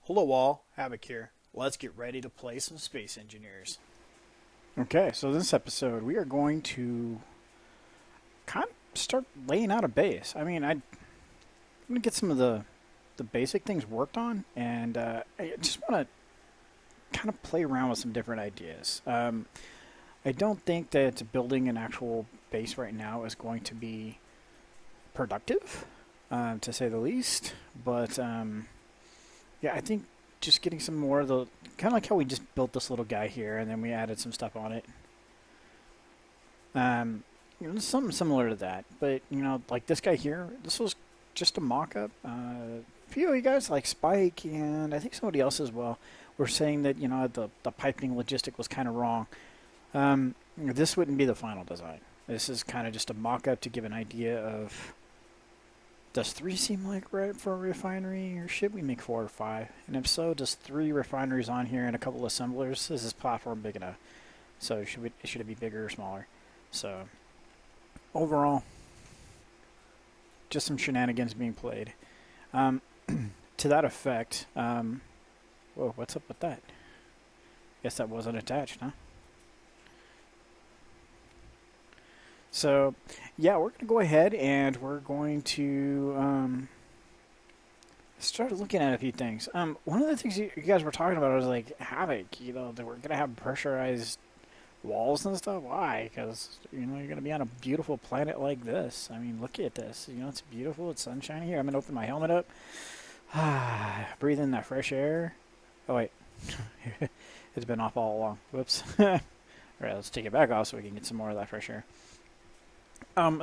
Hello all, Havoc here. Let's get ready to play some Space Engineers. Okay, so this episode we are going to kind of start laying out a base. I'm gonna get some of the basic things worked on, and I just want to kind of play around with some different ideas. I don't think that building an actual base right now is going to be productive, to say the least. But yeah, I think just getting some more of the kind of like how we just built this little guy here, and then we added some stuff on it. Um, something similar to that. But like this guy here, this was just a mock-up. A few of you guys, like Spike and I think somebody else as well, were saying that the piping logistic was kind of wrong. This wouldn't be the final design. This is kind of just a mock-up to give an idea of, does three seem like right for a refinery, or should we make four or five? And if so, does three refineries on here and a couple assemblers, is this platform big enough? So should it be bigger or smaller? So overall, just some shenanigans being played. Um, to that effect, whoa, what's up with that? Guess that wasn't attached, huh? So, yeah, we're going to go ahead and we're going to start looking at a few things. One of the things you guys were talking about was like Havoc, that we're going to have pressurized walls and stuff. Why? Because you're going to be on a beautiful planet like this. I mean, look at this. It's beautiful. It's sunshiny here. I'm going to open my helmet up. Breathe in that fresh air. Oh wait, it's been off all along. Whoops. All right, let's take it back off so we can get some more of that fresh air.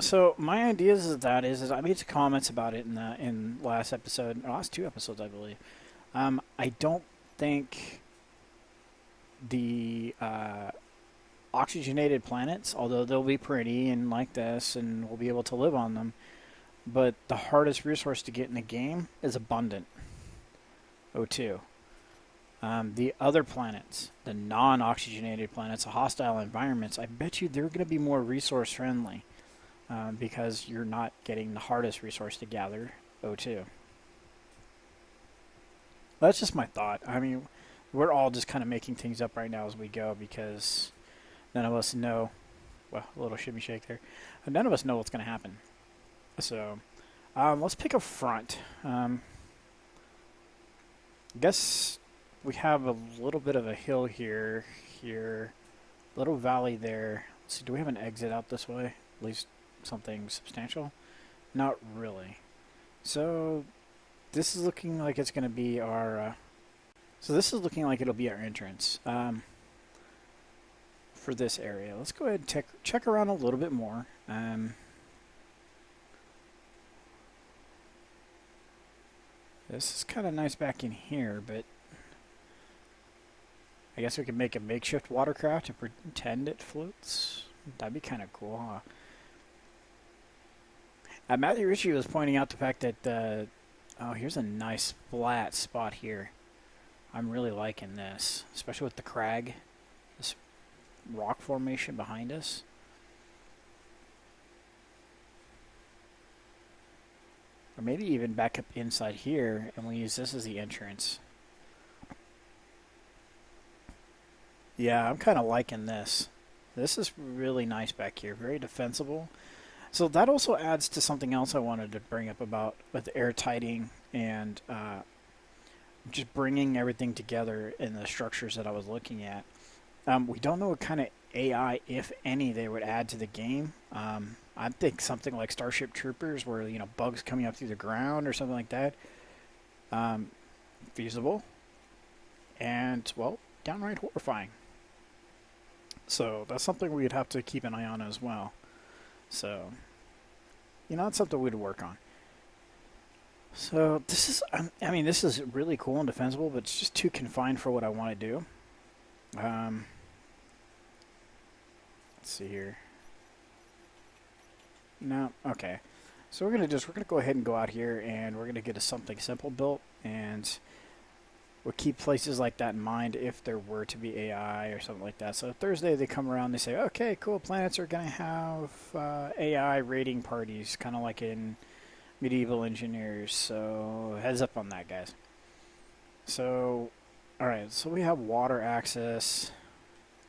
So my ideas is I made some comments about it in last two episodes, I believe. I don't think the oxygenated planets, although they'll be pretty and like this, and we'll be able to live on them, but the hardest resource to get in the game is abundant O2. The other planets, the non-oxygenated planets, the hostile environments, I bet you they're going to be more resource friendly. Because you're not getting the hardest resource to gather, O2. That's just my thought. I mean, we're all just kind of making things up right now as we go because none of us know. Well, a little shimmy shake there. None of us know what's going to happen. So, let's pick a front. I guess we have a little bit of a hill here, little valley there. Let's see, do we have an exit out this way? At least something substantial? Not really. So this is looking like it's going to be our. So this is looking like it'll be our entrance for this area. Let's go ahead and check around a little bit more. This is kind of nice back in here, but I guess we could make a makeshift watercraft and pretend it floats. That'd be kind of cool, huh? Matthew Ritchie was pointing out the fact that, oh, here's a nice flat spot here. I'm really liking this, especially with the crag, this rock formation behind us. Or maybe even back up inside here, and we'll use this as the entrance. Yeah, I'm kind of liking this. This is really nice back here, very defensible. So that also adds to something else I wanted to bring up about with airtighting and just bringing everything together in the structures that I was looking at. We don't know what kind of AI, if any, they would add to the game. I think something like Starship Troopers, where bugs coming up through the ground or something like that, feasible, and well, downright horrifying. So that's something we'd have to keep an eye on as well. So, that's something we'd work on. So this is really cool and defensible, but it's just too confined for what I want to do. Let's see here. No, okay. So we're gonna go ahead and go out here, and we're gonna get something simple built, and we'll keep places like that in mind if there were to be AI or something like that. So Thursday they come around, they say, okay, cool, planets are going to have AI raiding parties, kind of like in Medieval Engineers. So heads up on that, guys. So, alright, so we have water access,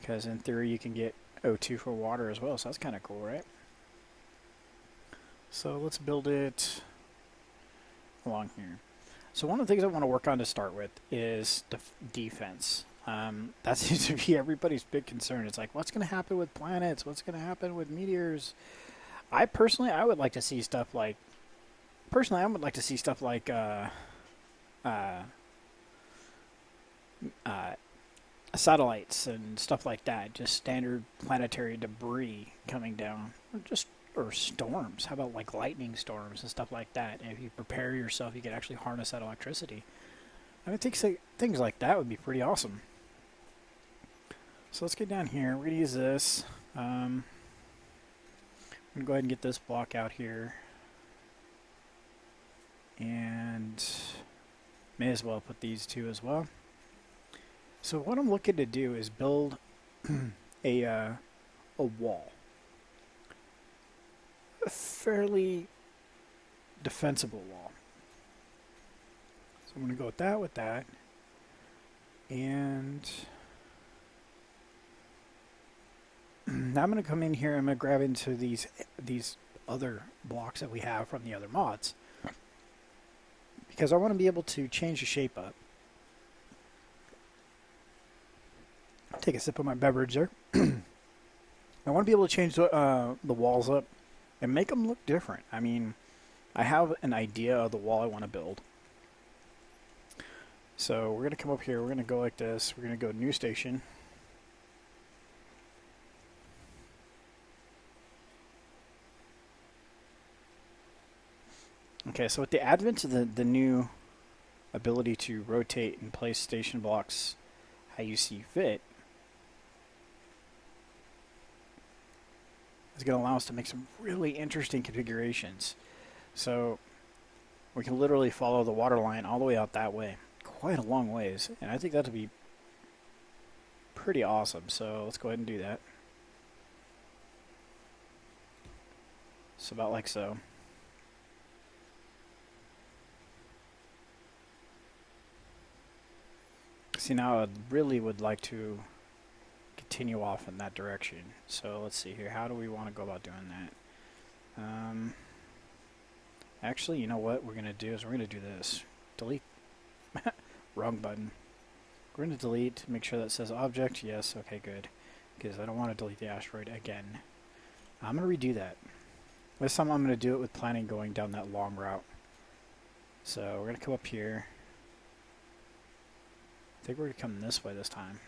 because in theory you can get O2 for water as well, so that's kind of cool, right? So let's build it along here. So one of the things I want to work on to start with is defense. That seems to be everybody's big concern. It's like, what's going to happen with planets? What's going to happen with meteors? I would like to see stuff like, uh, uh, satellites and stuff like that. Just standard planetary debris coming down, or storms. How about like lightning storms and stuff like that? And if you prepare yourself, you can actually harness that electricity. I would think things like that would be pretty awesome. So let's get down here. We're gonna use this. I'm gonna go ahead and get this block out here, and may as well put these two as well. So what I'm looking to do is build a wall, a fairly defensible wall. So I'm going to go with that, and now I'm going to come in here and I'm going to grab into these other blocks that we have from the other mods, because I want to be able to change the shape up. Take a sip of my beverage there. I want to be able to change the walls up and make them look different. I mean, I have an idea of the wall I want to build. So we're going to come up here. We're going to go like this. We're going to go new station. Okay, so with the advent of the new ability to rotate and place station blocks how you see fit, is going to allow us to make some really interesting configurations. So we can literally follow the water line all the way out that way, quite a long ways, and I think that'll be pretty awesome. So let's go ahead and do that. So about like so. See, now I really would like to continue off in that direction. So let's see here. How do we want to go about doing that? Actually, you know what we're going to do is we're going to do this. Delete. Wrong button. We're going to delete. Make sure that says object. Yes. Okay, good. Because I don't want to delete the asteroid again. I'm going to redo that. This time I'm going to do it with planning going down that long route. So we're going to come up here. I think we're going to come this way this time.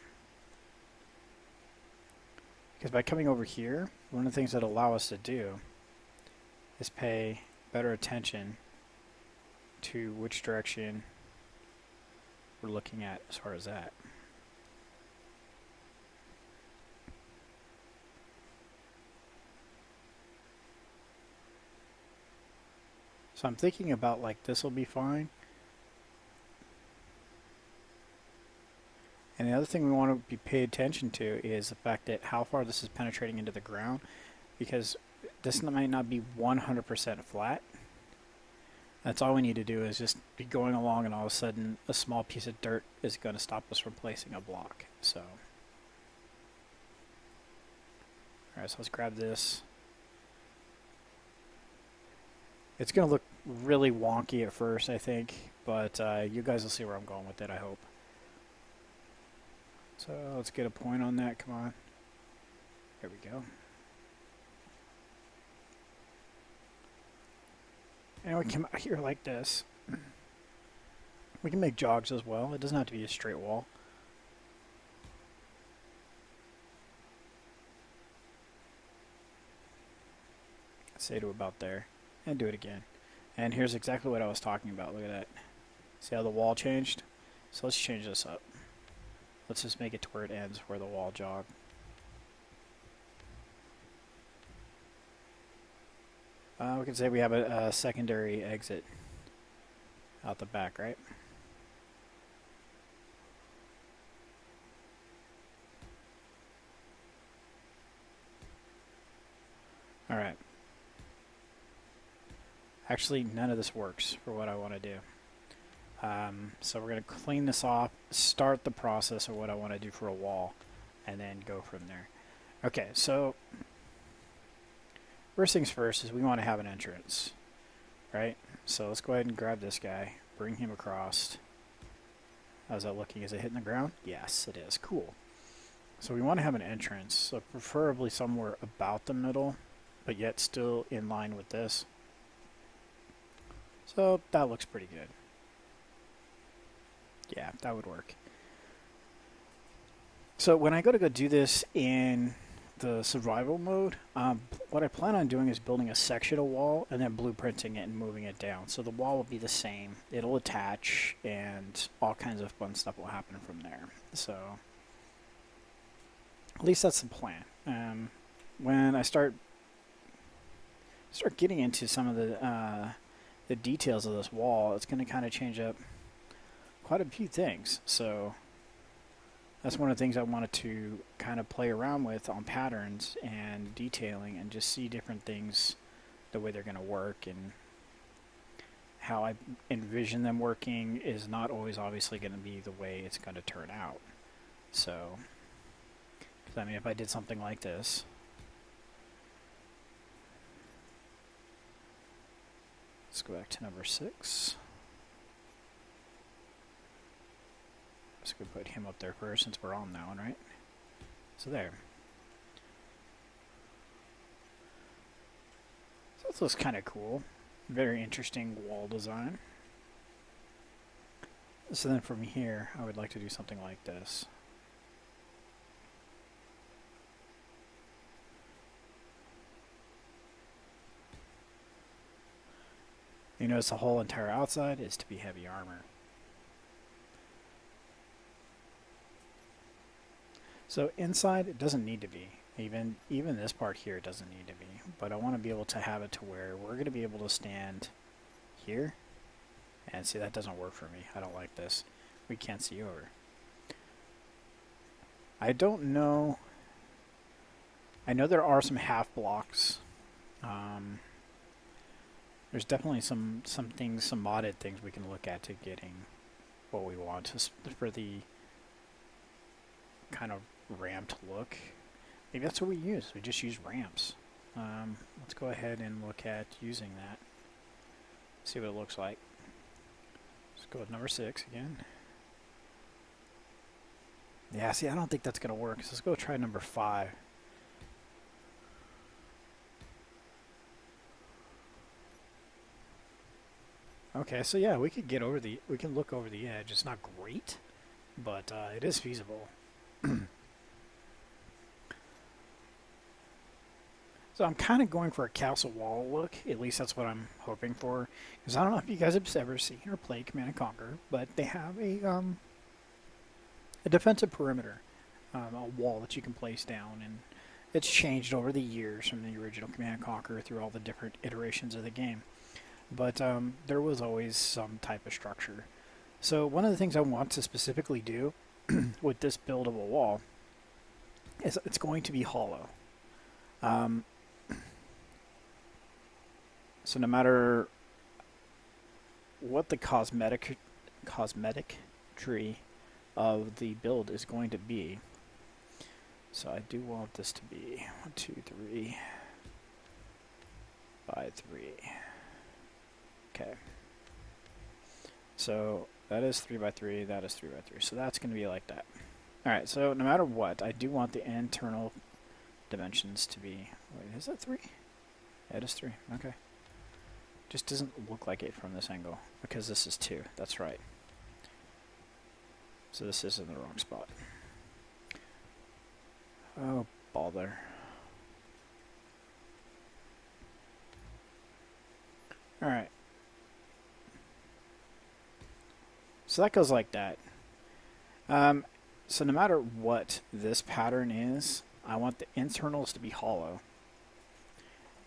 Because by coming over here, one of the things that allow us to do is pay better attention to which direction we're looking at as far as that. So I'm thinking about like this will be fine. And the other thing we want to be pay attention to is the fact that how far this is penetrating into the ground, because this might not be 100% flat. That's all we need to do is just be going along, and all of a sudden a small piece of dirt is going to stop us from placing a block. So, alright, so let's grab this. It's going to look really wonky at first, I think, but you guys will see where I'm going with it, I hope. So let's get a point on that. Come on. There we go. And we come out here like this. We can make jogs as well. It doesn't have to be a straight wall. Say to about there. And do it again. And here's exactly what I was talking about. Look at that. See how the wall changed? So let's change this up. Let's just make it to where it ends, where the wall jog. We can say we have a secondary exit out the back, right? Alright. Actually, none of this works for what I want to do. So we're going to clean this off, start the process of what I want to do for a wall, and then go from there. Okay, so first things first is we want to have an entrance, right? So let's go ahead and grab this guy, bring him across. How's that looking? Is it hitting the ground? Yes, it is. Cool. So we want to have an entrance, so preferably somewhere about the middle, but yet still in line with this. So that looks pretty good. Yeah, that would work. So when I go do this in the survival mode, what I plan on doing is building a section of wall and then blueprinting it and moving it down. So the wall will be the same. It'll attach and all kinds of fun stuff will happen from there. So at least that's the plan. When I start getting into some of the details of this wall, it's going to kind of change up quite a few things. So that's one of the things I wanted to kind of play around with on patterns and detailing and just see different things, the way they're going to work, and how I envision them working is not always obviously going to be the way it's going to turn out. So, I mean, if I did something like this, let's go back to number 6. Just gonna put him up there first since we're on that one, right? So there. So this looks kind of cool. Very interesting wall design. So then from here, I would like to do something like this. You notice the whole entire outside is to be heavy armor. So inside, it doesn't need to be. Even this part here doesn't need to be. But I want to be able to have it to where we're going to be able to stand here. And see, that doesn't work for me. I don't like this. We can't see over. I don't know. I know there are some half blocks. There's definitely some things, some modded things we can look at to getting what we want for the kind of ramped look. Maybe that's what we use. We just use ramps. Let's go ahead and look at using that. See what it looks like. Let's go with number 6 again. Yeah, see, I don't think that's going to work. So let's go try number 5. Okay, so yeah, we could we can look over the edge. It's not great, but it is feasible. So I'm kind of going for a castle wall look. At least that's what I'm hoping for. Because I don't know if you guys have ever seen or played Command & Conquer, but they have a defensive perimeter, a wall that you can place down, and it's changed over the years from the original Command & Conquer through all the different iterations of the game. But there was always some type of structure. So one of the things I want to specifically do with this build of a wall is it's going to be hollow. So no matter what the cosmetic tree of the build is going to be, so I do want this to be 1, 2, 3 by 3. Okay. So that is 3 by 3. That is 3 by 3. So that's going to be like that. All right. So no matter what, I do want the internal dimensions to be. Wait, is that 3? Yeah, it is 3. Okay. Just doesn't look like it from this angle because this is 2. That's right. So this is in the wrong spot. Oh, bother. All right. So that goes like that. So no matter what this pattern is, I want the internals to be hollow.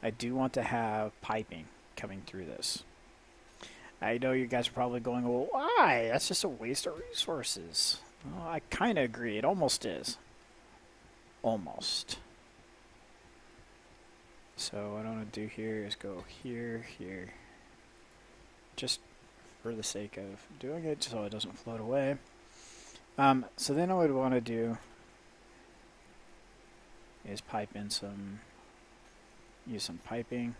I do want to have piping coming through this. I know you guys are probably going, well, why? That's just a waste of resources. Well, I kind of agree. It almost is. Almost. So what I want to do here is go here, here. Just for the sake of doing it so it doesn't float away. So then what I would want to do is pipe in use some piping,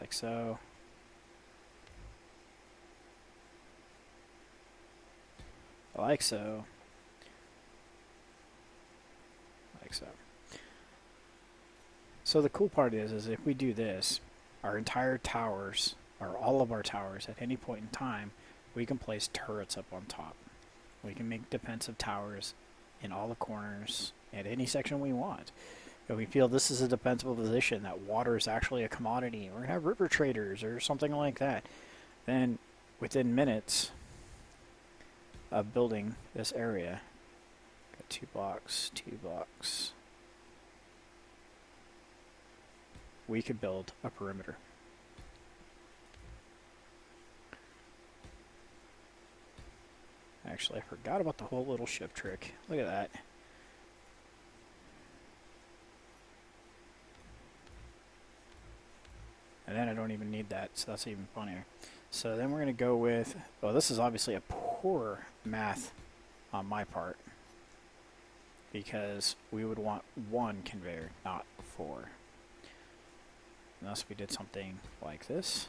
like so. Like so. Like so. So the cool part is if we do this, our entire towers, or all of our towers, at any point in time, we can place turrets up on top. We can make defensive towers in all the corners at any section we want. If we feel this is a defensible position, that water is actually a commodity, we're going to have river traders or something like that, then within minutes of building this area, got 2 blocks, 2 blocks, we could build a perimeter. Actually, I forgot about the whole little ship trick. Look at that. And then I don't even need that, so that's even funnier. So then we're going to go with, well, this is obviously a poor math on my part, because we would want 1 conveyor, not 4. Unless we did something like this.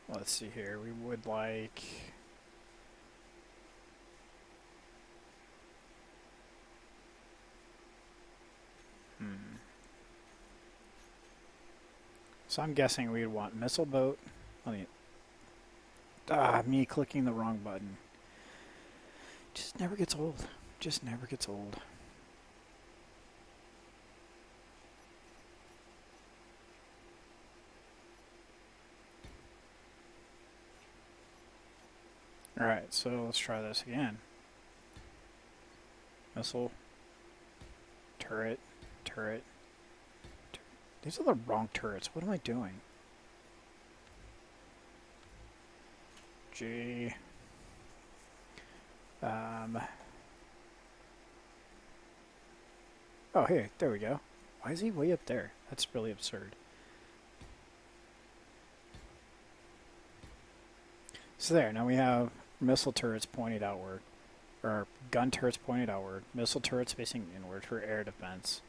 Let's see here, we would like... So I'm guessing we'd want missile boat. Me clicking the wrong button. Just never gets old. Just never gets old. Alright, so let's try this again. Missile. Turret. Turret. These are the wrong turrets. What am I doing? G. Oh, hey, there we go. Why is he way up there? That's really absurd. So there, now we have missile turrets pointed outward, or gun turrets pointed outward, missile turrets facing inward for air defense.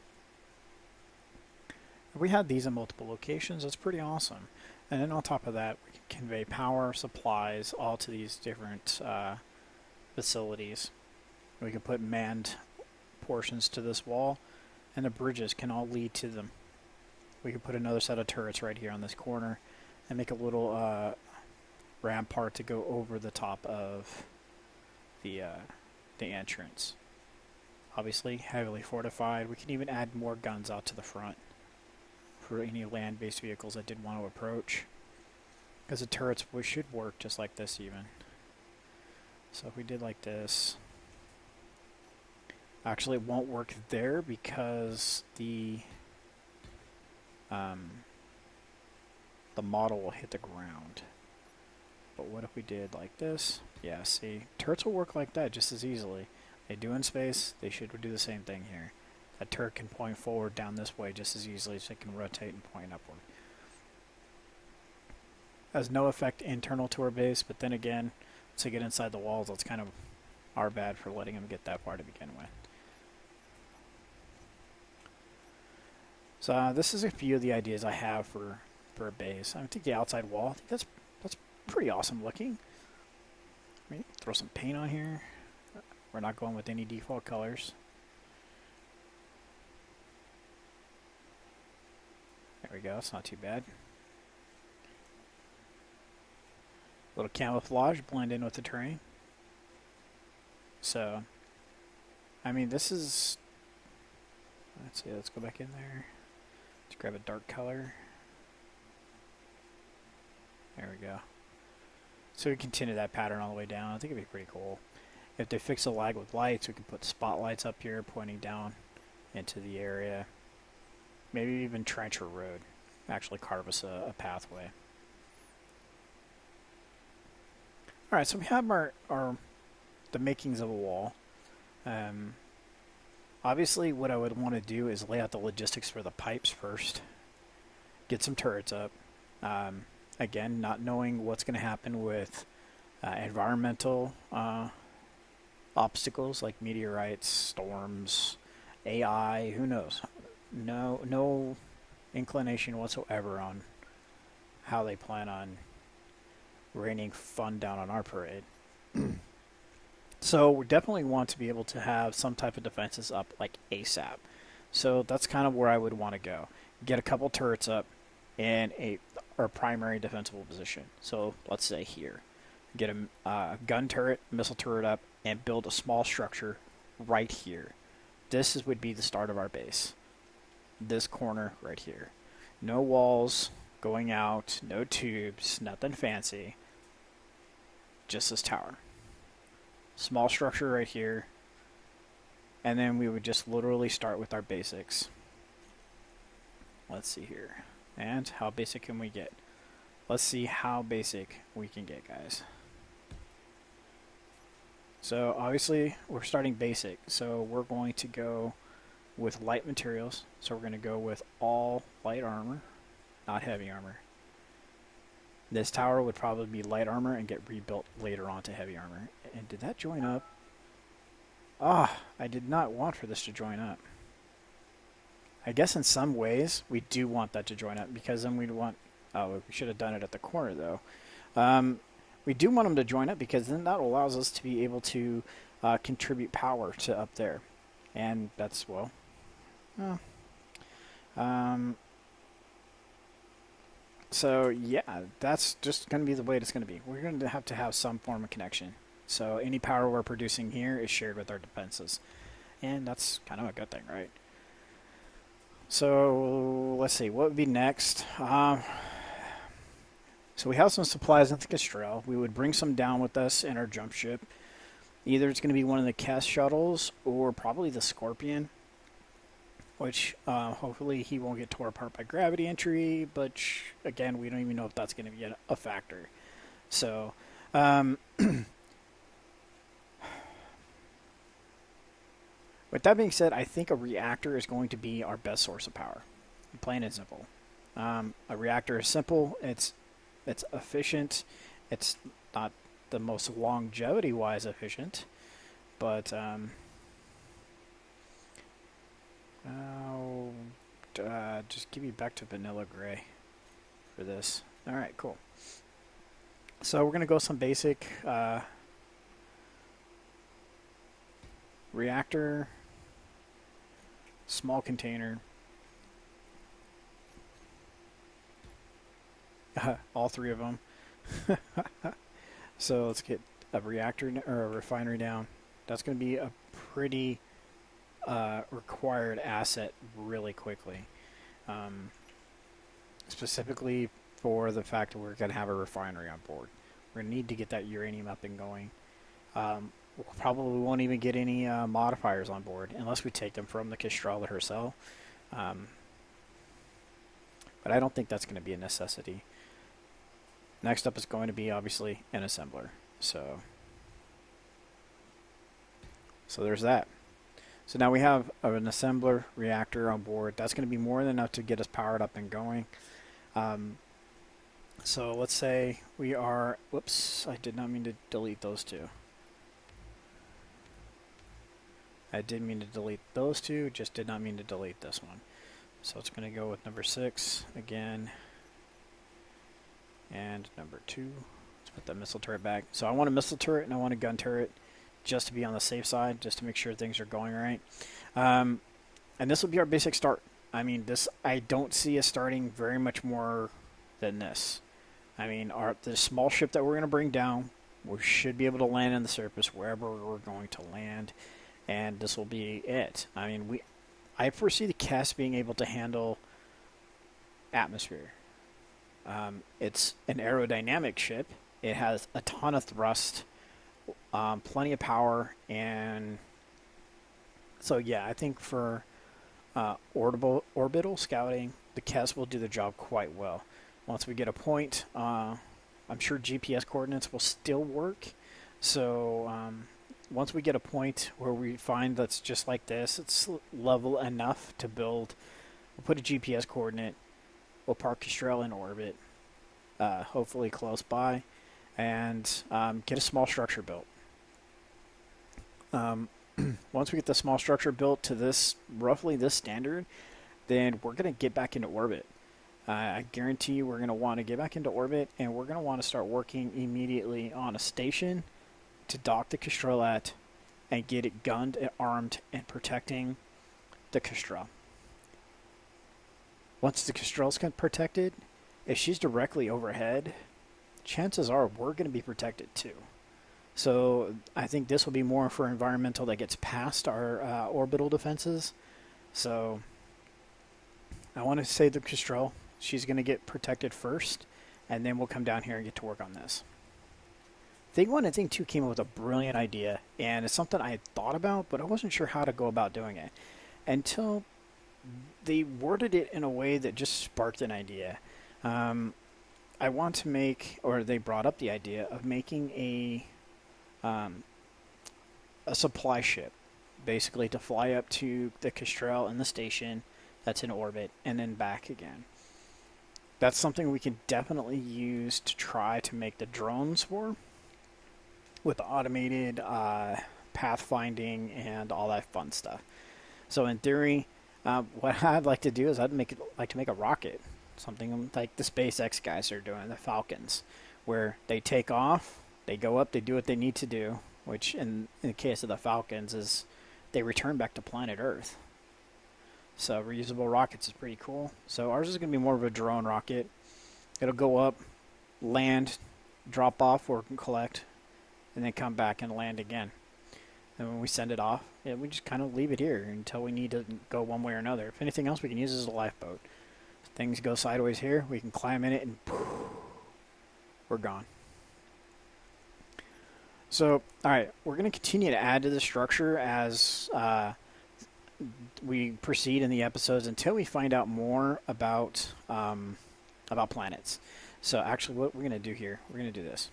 If we had these in multiple locations, that's pretty awesome. And then on top of that, we can convey power, supplies, all to these different facilities. We can put manned portions to this wall, and the bridges can all lead to them. We can put another set of turrets right here on this corner, and make a little rampart to go over the top of the entrance. Obviously, heavily fortified. We can even add more guns out to the front for any land-based vehicles that did want to approach, because the turrets should work just like this even. So if we did like this, actually it won't work there because the model will hit the ground. But what if we did like this? Yeah, see, turrets will work like that just as easily. They do in space, they should do the same thing here. A turret can point forward down this way just as easily as it can rotate and point upward. Has no effect internal to our base, but then again, once they get inside the walls, it's kind of our bad for letting them get that far to begin with. So this is a few of the ideas I have for a base. I think the outside wall, I think that's pretty awesome looking. Maybe throw some paint on here. We're not going with any default colors. There we go, it's not too bad. Little camouflage, blend in with the terrain. So, I mean, this is... Let's see, let's go back in there. Let's grab a dark color. There we go. So we continue that pattern all the way down. I think it'd be pretty cool. If they fix the lag with lights, we can put spotlights up here pointing down into the area. Maybe even trench a road. Actually carve us a pathway. All right, so we have our the makings of a wall. Um, Obviously, what I would want to do is lay out the logistics for the pipes first. Get some turrets up. Um, Again, not knowing what's going to happen with environmental obstacles like meteorites, storms, AI. Who knows? No inclination whatsoever on how they plan on raining fun down on our parade. So we definitely want to be able to have some type of defenses up like ASAP. So that's kind of where I would want to go. Get a couple turrets up in a or primary defensible position. So let's say here, get a gun turret, missile turret up, and build a small structure right here. Would be the start of our base. This corner right here. No walls going out, no tubes, nothing fancy. Just this tower. Small structure right here. And then we would just literally start with our basics. Let's see here. And how basic can we get? Let's see how basic we can get, guys. So obviously we're starting basic. So we're going to go with light materials. So we're going to go with all light armor, not heavy armor. This tower would probably be light armor and get rebuilt later on to heavy armor. And did that join up? Ah, I did not want for this to join up. I guess in some ways we do want that to join up because then we'd want... Oh, we should have done it at the corner though. We do want them to join up because then that allows us to be able to contribute power to up there. And that's, well... So yeah, that's just going to be the way it's going to be. We're going to have some form of connection. So any power we're producing here is shared with our defenses. And that's kind of a good thing, right? So let's see, what would be next? So we have some supplies in the Castrel. We would bring some down with us in our jump ship. Either it's going to be one of the Kess shuttles or probably the Scorpion, which hopefully he won't get tore apart by gravity entry, but again, we don't even know if that's going to be a factor. So, with that being said, I think a reactor is going to be our best source of power, plain and simple. A reactor is simple, it's efficient, it's not the most longevity-wise efficient, but just give me back to vanilla gray for this. All right, cool. So we're gonna go some basic reactor, small container, all three of them. So let's get a reactor or a refinery down. That's gonna be a pretty required asset really quickly. Specifically for the fact that we're going to have a refinery on board. We're going to need to get that uranium up and going. We probably won't even get any modifiers on board unless we take them from the Castrella herself. But I don't think that's going to be a necessity. Next up is going to be obviously an assembler. So there's that. So now we have an assembler reactor on board. That's going to be more than enough to get us powered up and going. So let's say we are... Whoops, I did not mean to delete those two. I did mean to delete those two, just did not mean to delete this one. So it's going to go with number 6 again. And number 2. Let's put that missile turret back. So I want a missile turret and I want a gun turret, just to be on the safe side, just to make sure things are going right. And this will be our basic start. I mean, I don't see us starting very much more than this. I mean, the small ship that we're going to bring down, we should be able to land on the surface wherever we're going to land, and this will be it. I mean, I foresee the Kess being able to handle atmosphere. It's an aerodynamic ship. It has a ton of thrust, plenty of power, and so yeah, I think for orbital scouting, the Kess will do the job quite well. Once we get a point I'm sure GPS coordinates will still work. So once we get a point where we find that's just like this, it's level enough to build, we'll put a GPS coordinate, we'll park Kestrel in orbit, hopefully close by, and get a small structure built. Once we get the small structure built to this, roughly this standard, then we're going to get back into orbit. I guarantee you we're going to want to get back into orbit, and we're going to want to start working immediately on a station to dock the Kestrel at and get it gunned and armed and protecting the Kestrel. Once the Kestrel's protected, if she's directly overhead, chances are we're going to be protected too. So I think this will be more for environmental that gets past our orbital defenses. So I want to save the Kestrel. She's going to get protected first, and then we'll come down here and get to work on this. Thing 1 and Thing 2 came up with a brilliant idea, and it's something I had thought about, but I wasn't sure how to go about doing it until they worded it in a way that just sparked an idea. I want to make, or they brought up the idea of making a supply ship, basically to fly up to the Kestrel and the station that's in orbit, and then back again. That's something we can definitely use to try to make the drones for, with automated pathfinding and all that fun stuff. So in theory, what I'd like to do is like to make a rocket, something like the SpaceX guys are doing, the Falcons, where they take off, they go up, they do what they need to do, which in the case of the Falcons is they return back to planet Earth. So reusable rockets is pretty cool. So ours is going to be more of a drone rocket. It'll go up, land, drop off or collect, and then come back and land again. And when we send it off, we just kind of leave it here until we need to go one way or another. If anything else, we can use it as a lifeboat. If things go sideways here, we can climb in it and poof, we're gone. So, all right, we're going to continue to add to the structure as we proceed in the episodes until we find out more about planets. So actually what we're going to do here, we're going to do this.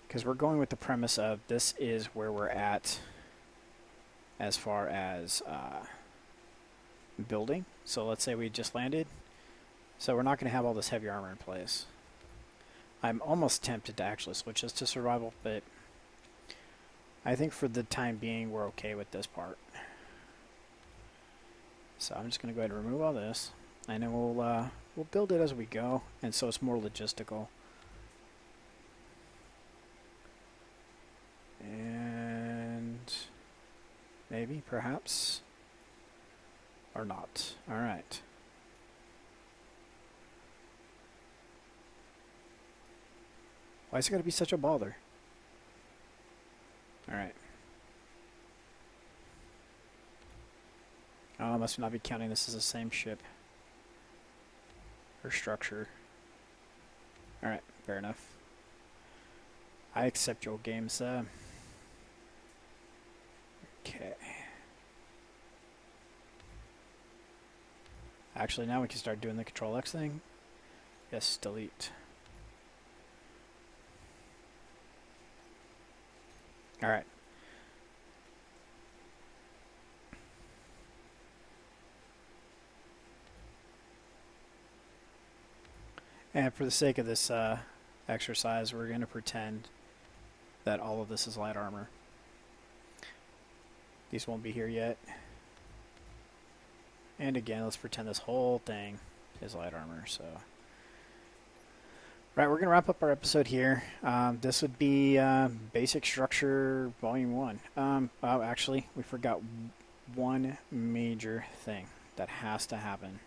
Because we're going with the premise of this is where we're at as far as building. So let's say we just landed. So we're not going to have all this heavy armor in place. I'm almost tempted to actually switch this to survival, but I think for the time being we're okay with this part. So I'm just going to go ahead and remove all this, and then we'll build it as we go, and so it's more logistical. And maybe, perhaps, or not. All right. Why is it going to be such a bother? All right. Oh, I must not be counting this as the same ship or structure. All right, fair enough. I accept your game, sir. Okay. Actually, now we can start doing the Control X thing. Yes, delete. All right. And for the sake of this exercise, we're going to pretend that all of this is light armor. These won't be here yet. And again, let's pretend this whole thing is light armor. So, right, we're going to wrap up our episode here. This would be Basic Structure Volume 1. Oh, actually, we forgot one major thing that has to happen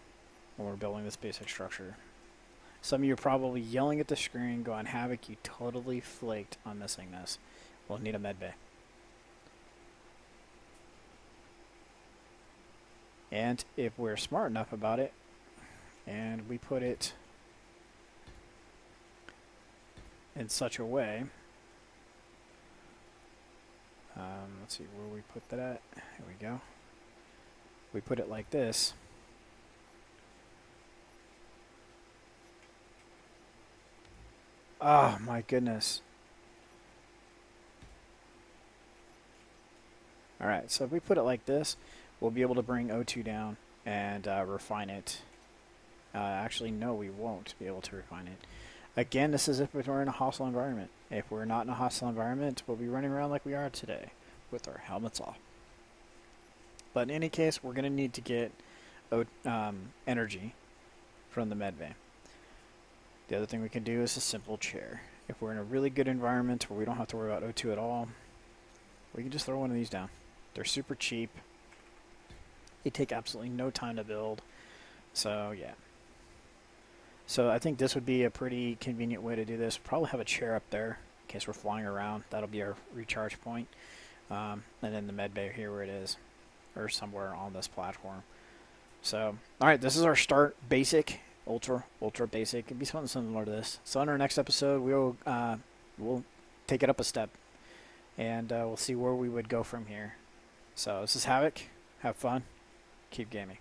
when we're building this basic structure. Some of you are probably yelling at the screen going, Havoc, you totally flaked on missing this. We'll need a med bay. And if we're smart enough about it, and we put it in such a way, let's see where we put that at. Here we go. We put it like this. Oh my goodness. Alright, so if we put it like this, we'll be able to bring O2 down and refine it. Actually, no, we won't be able to refine it. Again, this is if we're in a hostile environment. If we're not in a hostile environment, we'll be running around like we are today with our helmets off. But in any case, we're going to need to get energy from the medbay. The other thing we can do is a simple chair. If we're in a really good environment where we don't have to worry about O2 at all, we can just throw one of these down. They're super cheap. They take absolutely no time to build. So, yeah. So I think this would be a pretty convenient way to do this. Probably have a chair up there in case we're flying around. That'll be our recharge point. And then the med bay here where it is, or somewhere on this platform. So, all right, this is our start basic, ultra basic. It'd be something similar to this. So in our next episode, we'll take it up a step, and we'll see where we would go from here. So this is Havoc. Have fun. Keep gaming.